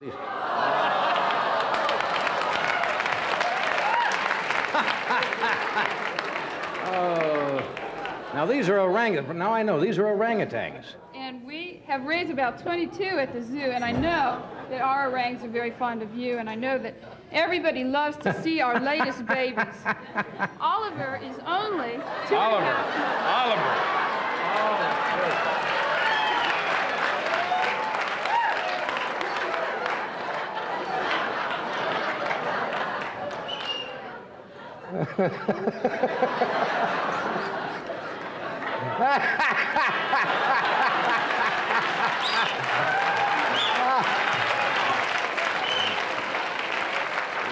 Oh, now these are orangutans. Now I know these are orangutans. And we have raised about 22 at the zoo, and I know that our orangs are very fond of you, and I know that everybody loves to see our latest babies. Oliver is only 2 Oliver.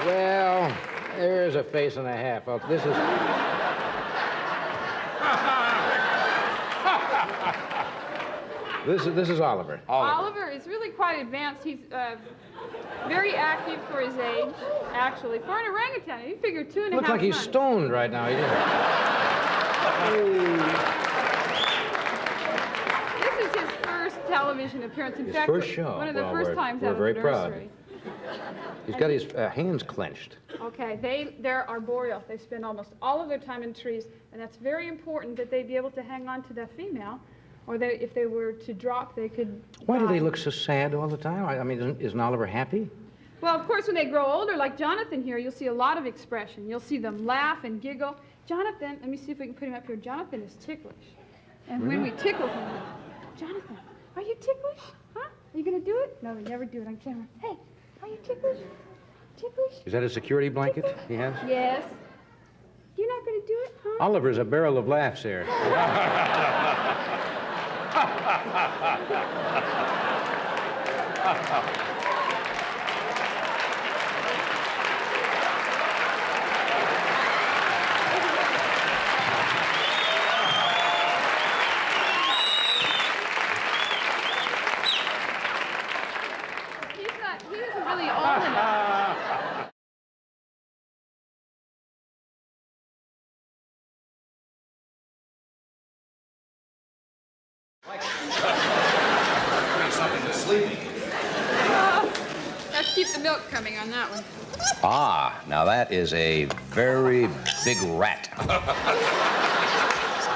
Well, there's a face and a half. Well, this is... This is Oliver. Oliver is really quite advanced. He's very active for his age, actually. For an orangutan, you figure 2.5 months. Looks like he's stoned right now. He did. This is his first television appearance. In fact, first show. One of the first times we're out very of the proud. nursery. He's got his hands clenched. Okay, they're arboreal. They spend almost all of their time in trees, and that's very important that they be able to hang on to the female, or if they were to drop, they could Why do die. they look so sad all the time? I mean, isn't Oliver happy? Well, of course, when they grow older, like Jonathan here, you'll see a lot of expression. You'll see them laugh and giggle. Jonathan, let me see if we can put him up here. Jonathan is ticklish. And when we tickle him, Jonathan, are you ticklish? Huh? Are you going to do it? No, we never do it on camera. Hey, are you ticklish? Ticklish? Is that a security blanket he has? Yes. You're not going to do it, huh? Oliver's a barrel of laughs here. He isn't really old enough. Something to sleep. Let's keep the milk coming on that one. Ah, now that is a very big rat.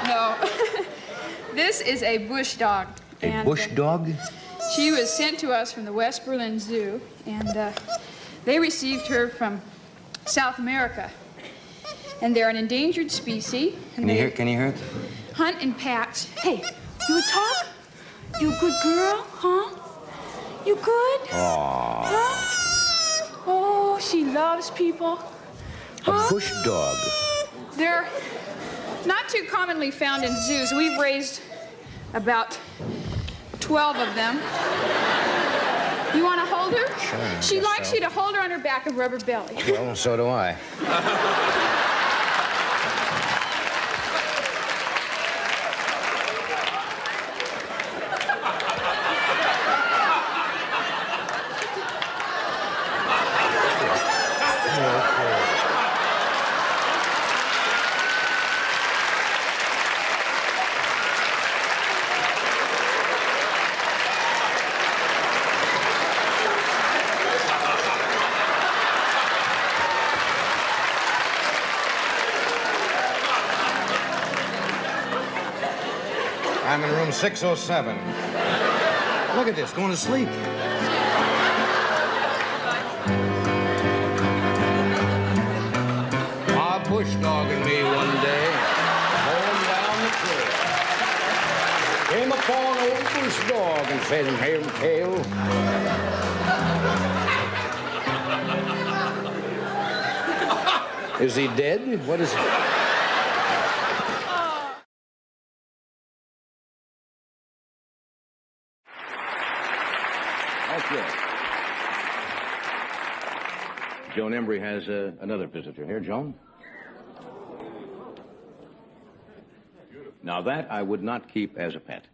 No. This is a bush dog. A bush dog? She was sent to us from the West Berlin Zoo, and they received her from South America. And they're an endangered species. And Can you hear it? Hunt in packs. Hey, you a talk? You a good girl, huh? You good? Aww. Huh? Oh, she loves people. Huh? A bush dog. They're not too commonly found in zoos. We've raised about 12 of them. You want to hold her? Sure. She likes you to hold her on her back and rub her belly. Well, so do I. I'm in room 607. Look at this, going to sleep. A bush dog and me one day, going down the trail. Came upon old bush dog and fed him hair and tail. Is he dead? What is he? Okay. Joan Embery has another visitor here. Joan? Now that I would not keep as a pet.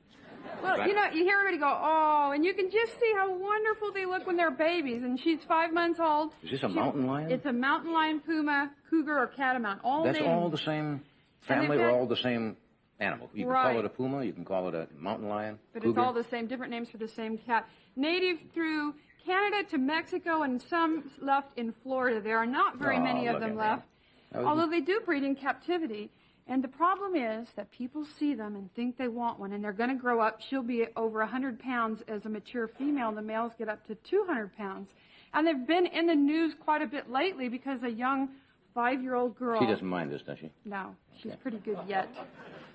Well, you know, you hear everybody go, oh, and you can just see how wonderful they look when they're babies. And she's 5 months old. Is this a mountain lion? It's a mountain lion, puma, cougar, or catamount. That's all the same family or all the same animal? You can call it a puma, you can call it a mountain lion, but cougar. it's all the same, different names for the same cat. Native through Canada to Mexico and some left in Florida. There are not very many of them left, although they do breed in captivity. And the problem is that people see them and think they want one, and they're going to grow up. She'll be over 100 pounds as a mature female. The males get up to 200 pounds. And they've been in the news quite a bit lately because a young 5-year-old girl... She doesn't mind this, does she? No, she's pretty good yet.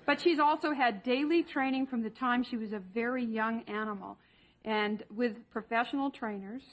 But she's also had daily training from the time she was a very young animal, and with professional trainers.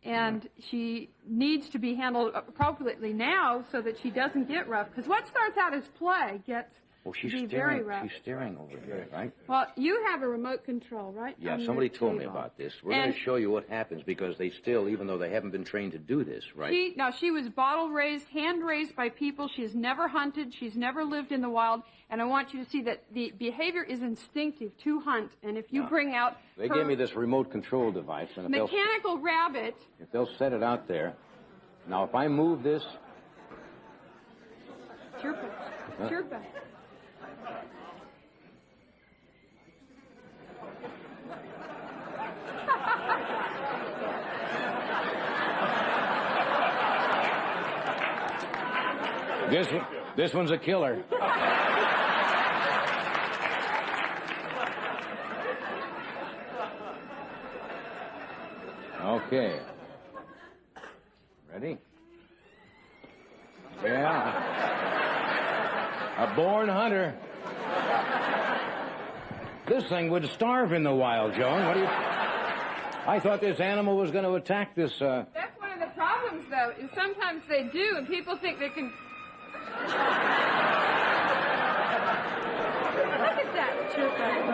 And she needs to be handled appropriately now so that she doesn't get rough. Because what starts out as play gets to be very rough. She's staring over here, right? Well, you have a remote control, right? Yeah, somebody told me about this. We're going to show you what happens because they still, even though they haven't been trained to do this, right? She was bottle raised, hand raised by people. She's never hunted. She's never lived in the wild. And I want you to see that the behavior is instinctive to hunt. And if you bring out They gave me this remote control device. And mechanical rabbit... If they'll set it out there. Now, if I move this... Chirp it. Chirp it. This one's a killer. Okay. Ready? Yeah. A born hunter. This thing would starve in the wild, Joan. What do you... I thought this animal was going to attack this, That's one of the problems, though, is sometimes they do, and people think they can... Look at that chirping.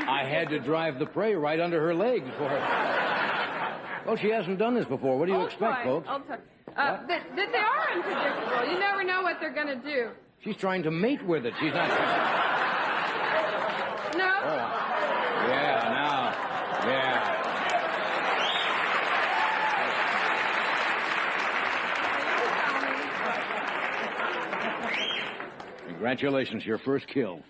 I had to drive the prey right under her legs for her. Well, she hasn't done this before. What do you expect, folks? I'll try. That they are unpredictable. You never know what they're going to do. She's trying to mate with it. She's not... No? Oh. Yeah, now. Yeah. Congratulations, your first kill.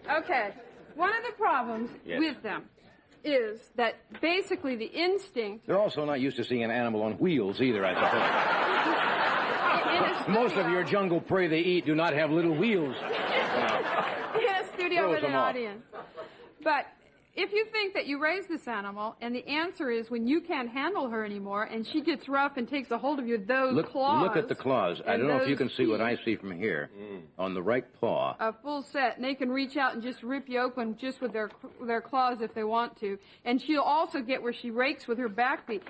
Okay, one of the problems with them is that basically the instinct... They're also not used to seeing an animal on wheels either, I suppose. Most of your jungle prey they eat do not have little wheels. In a studio with an audience. But if you think that you raise this animal, and the answer is when you can't handle her anymore, and she gets rough and takes a hold of you, those claws... Look at the claws. I don't know if you can see what I see from here. On the right paw. A full set. And they can reach out and just rip you open just with their claws if they want to. And she'll also get where she rakes with her back feet.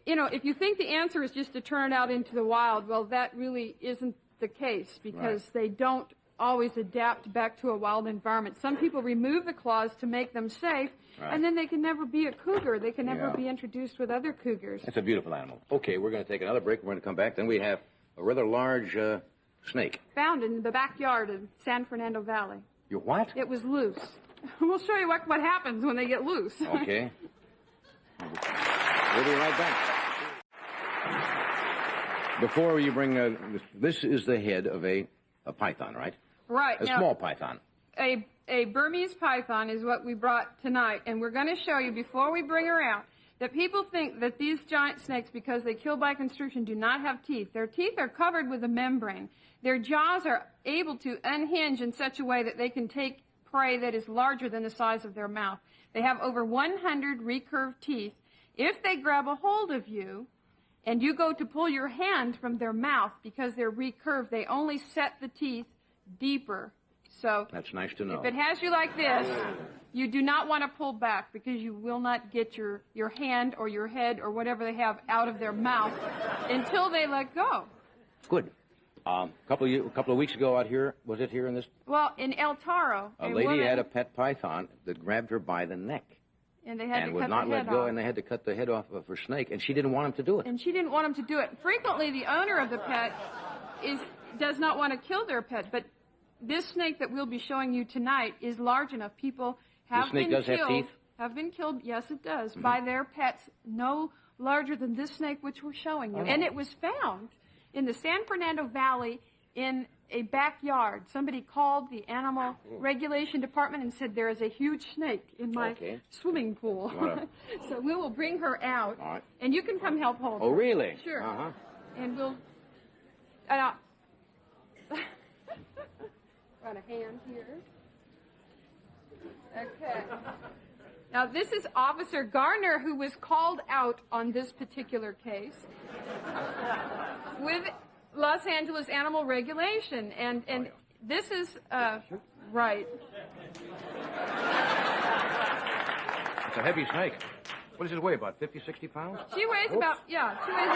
You know, if you think the answer is just to turn it out into the wild, well, that really isn't the case because they don't always adapt back to a wild environment. Some people remove the claws to make them safe, and then they can never be a cougar. They can never be introduced with other cougars. It's a beautiful animal. Okay, we're going to take another break. We're going to come back. Then we have a rather large snake. Found in the backyard of San Fernando Valley. You what? It was loose. We'll show you what happens when they get loose. Okay. We'll be right back. Before you bring... this is the head of a python, right? Right. A small python. A Burmese python is what we brought tonight, and we're going to show you, before we bring her out, that people think that these giant snakes, because they kill by constriction, do not have teeth. Their teeth are covered with a membrane. Their jaws are able to unhinge in such a way that they can take prey that is larger than the size of their mouth. They have over 100 recurved teeth. If they grab a hold of you, and you go to pull your hand from their mouth, because they're recurved, they only set the teeth deeper. So that's nice to know. If it has you like this, you do not want to pull back, because you will not get your hand or your head or whatever they have out of their mouth until they let go. Good. A couple of weeks ago out here, was it here in this? Well, in El Toro, a lady had a pet python that grabbed her by the neck. And they had to would cut not the let head go, off. and they had to cut the head off of her snake, and she didn't want him to do it. And she didn't want him to do it. Frequently, the owner of the pet does not want to kill their pet, but this snake that we'll be showing you tonight is large enough. People have snake been does have killed. teeth? Have been killed, yes, it does, by their pets, no larger than this snake which we're showing you. And it was found in the San Fernando Valley in a backyard. Somebody called the animal regulation department and said, there is a huge snake in my swimming pool. So we will bring her out, and you can come help hold her. Oh, really? Sure. Uh-huh. And we'll... Got a hand here. Okay. Now, this is Officer Garner, who was called out on this particular case with Los Angeles Animal Regulation. And this is, right. It's a heavy snake. What does it weigh, about 50, 60 pounds? She weighs about, she weighs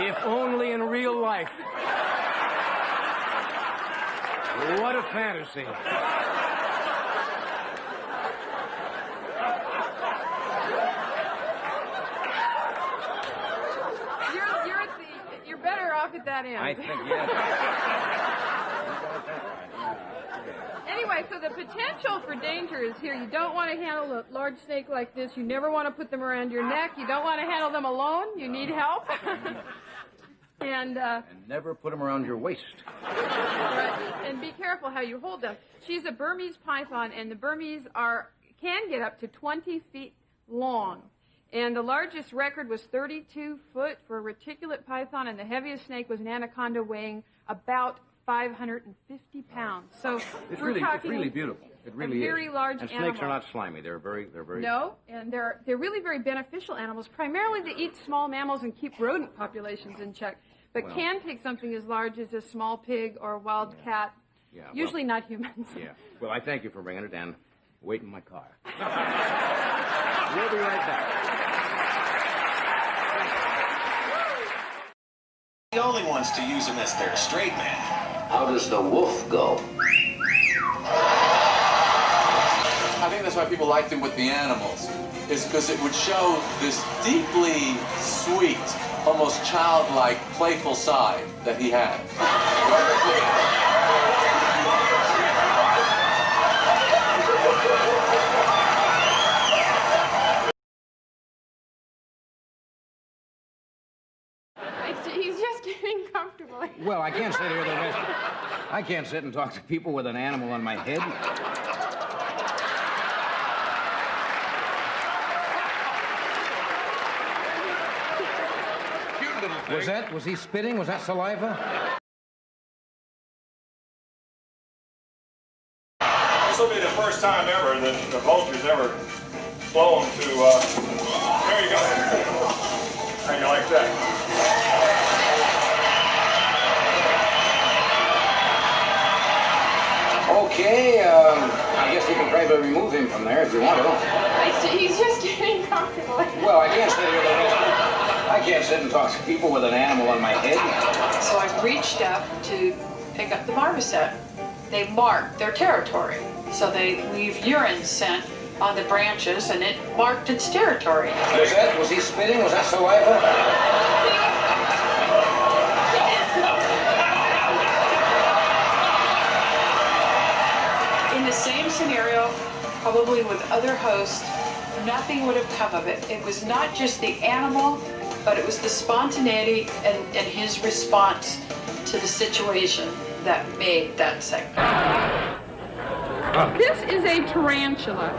If only in real life. What a fantasy. You're better off at that end. I think, yes. Anyway, so the potential for danger is here. You don't want to handle a large snake like this. You never want to put them around your neck. You don't want to handle them alone. You need help. And never put them around your waist. Right. And be careful how you hold them. She's a Burmese python, and the Burmese can get up to 20 feet long. And the largest record was 32 foot for a reticulate python, and the heaviest snake was an anaconda weighing about 550 pounds. So It's we're talking really beautiful. It really a very is. large and animal. snakes are not slimy. They're very. No, and they're really very beneficial animals. Primarily, they eat small mammals and keep rodent populations in check, but can take something as large as a small pig or a wild cat. Yeah, usually not humans. Yeah. Well, I thank you for bringing it, and wait in my car. We'll be right back. The only ones to use them as their straight man. How does the wolf go? I think that's why people liked him with the animals, is because it would show this deeply sweet, almost childlike, playful side that he had. He's just getting comfortable. Well, I can't sit here the rest. I can't sit and talk to people with an animal on my head. Was he spitting? Was that saliva? This will be the first time ever that the vulture's ever flown to, there you go. How you like that? Okay, I guess you can try to remove him from there if you want to. He's just getting comfortable. Well, I can't sit here the rest. I can't sit and talk to people with an animal on my head. So I reached up to pick up the marmoset. They mark their territory. So they leave urine scent on the branches, and it marked its territory. Was he spitting? Was that saliva? In the same scenario, probably with other hosts, nothing would have come of it. It was not just the animal, but it was the spontaneity and his response to the situation that made that segment. This is a tarantula.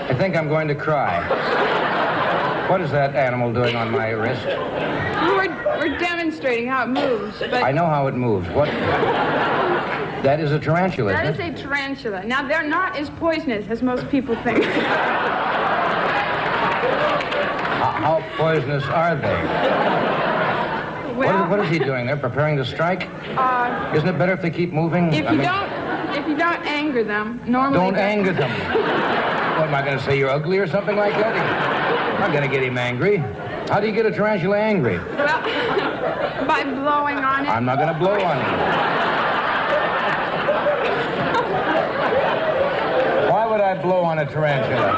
I think I'm going to cry. What is that animal doing on my wrist? We're demonstrating demonstrating how it moves. But I know how it moves. What? That is a tarantula, that is isn't it? a tarantula. Now, they're not as poisonous as most people think. How poisonous are they? Well, What is he doing there? Preparing to strike? Isn't it better if they keep moving? if you don't anger them, normally... Don't anger them. What, am I going to say you're ugly or something like that? I'm not going to get him angry. How do you get a tarantula angry? Well, by blowing on it. I'm not going to blow on him. Why would I blow on a tarantula?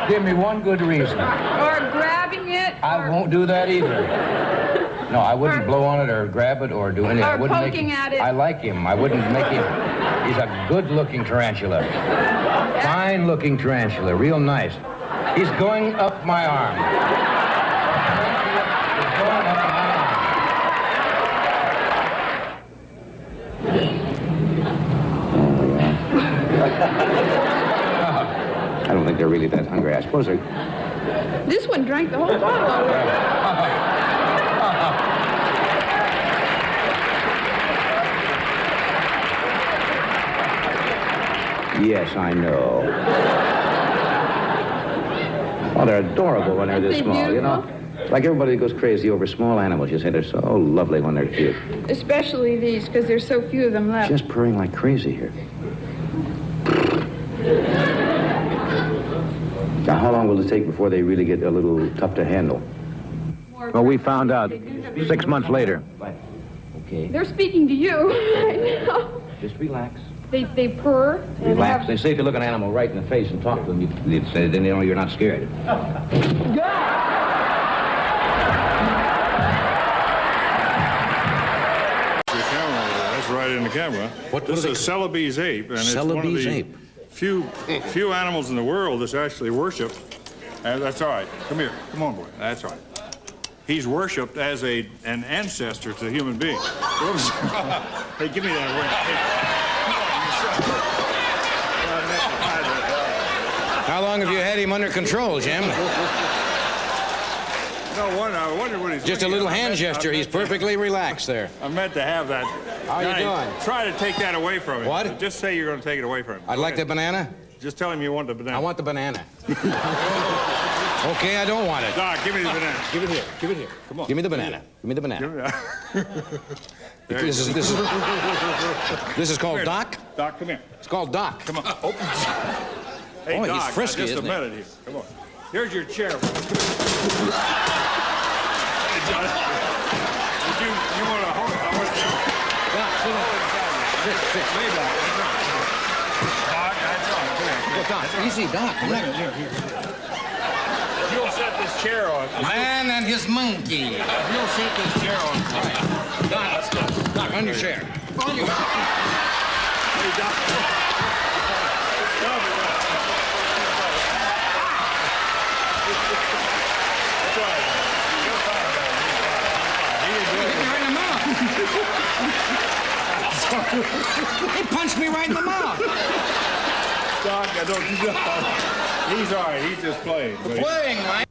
Give me one good reason. Or grabbing it. I won't do that either. No, I wouldn't blow on it or grab it or do anything. I Or wouldn't poking at it. I like him. I wouldn't make him. He's a good-looking tarantula. Fine-looking tarantula. Real nice. He's going up my arm. He's going up my arm. I don't think they're really that hungry. I suppose they're... This one drank the whole bottle already. Yes, I know. Oh, they're adorable when they're this Aren't they small, you know? beautiful? It's like everybody goes crazy over small animals. You say they're so lovely when they're cute. Especially these, because there's so few of them left. Just purring like crazy here. Now, how long will it take before they really get a little tough to handle? Well, we found out 6 months later. Okay. They're speaking to you right now. Just relax. They purr. And Relax. have- They say if you look an animal right in the face and talk to them, you'd say, then you know you're not scared. That's right in the camera. This is Celebi's ape, and it's one of Celebi's the ape. few animals in the world that's actually worshipped. That's all right. Come here. Come on, boy. That's all right. He's worshipped as an ancestor to human beings. Whoops. Hey, give me that ring. How long have you had him under control, Jim? No wonder. I wonder what he's Just a looking little at. hand gesture. He's perfectly relaxed there. I meant to have that. How you Guy, doing? Try to take that away from him. What? Just say you're going to take it away from him. I'd like the banana. Just tell him you want the banana. I want the banana. Okay, I don't want it. Doc, give me the banana. Give it here. Give it here. Come on. Give me the banana. Give me the banana. Give me that. There This you is go. this is called Come here. Doc. Doc, come here. It's called Doc. Come on. Open. Hey, Oh, he's Doc, frisky, just a isn't he? minute here. Come on. Here's your chair. Hey, John. Would you want to hold it? I want to Doc, sit down. Sit. lay back. Doc, that's all. Come here. Go, Doc. Easy, Doc. Come here. If you'll set this chair on. Man and his monkey. If you'll set this chair on. Doc, Doc, on your chair. On your chair. Hey, Doc. That's right. You're fine, man. You're fine. Right in the mouth. He punched me right in the mouth. Doc, I don't. He's all right. He's just playing. But Playing, Mike.